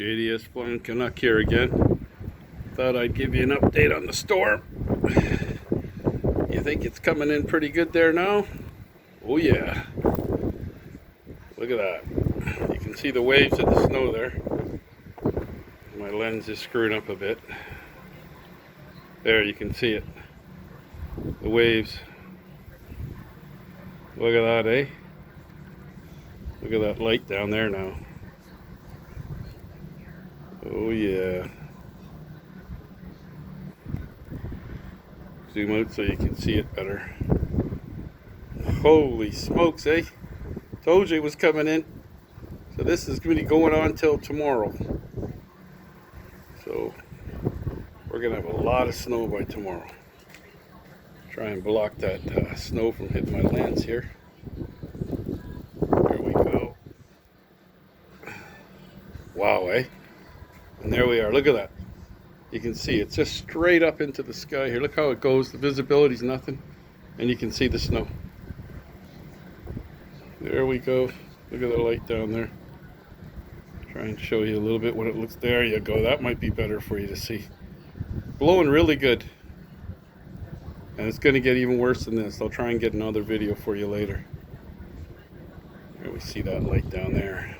JDS Flying Canuck here again. Thought I'd give you an update on the storm. You think it's coming in pretty good there now? Oh yeah. Look at that. You can see the waves of the snow there. My lens is screwed up a bit. There, you can see it. The waves. Look at that, eh? Look at that light down there now. Oh yeah. Zoom out so you can see it better. Holy smokes, eh? Told you it was coming in. So this is going to be going on till tomorrow. So we're going to have a lot of snow by tomorrow. Try and block that snow from hitting my lens here. There we go. Wow, eh? And there we are. Look at that. You can see it's just straight up into the sky here. Look how it goes. The visibility's nothing. And you can see the snow. There we go. Look at the light down there. Try and show you a little bit what it looks. There you go. That might be better for you to see. Blowing really good. And it's going to get even worse than this. I'll try and get another video for you later. There we see that light down there.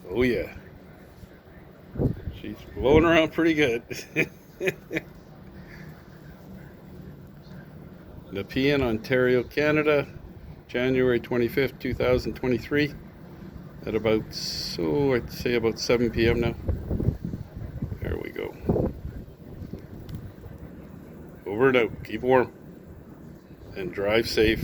Oh yeah. She's blowing around pretty good. Nepean Ontario, Canada, January 25th, 2023. At about, I'd say about 7 p.m. now. There we go. Over and out. Keep warm. And drive safe.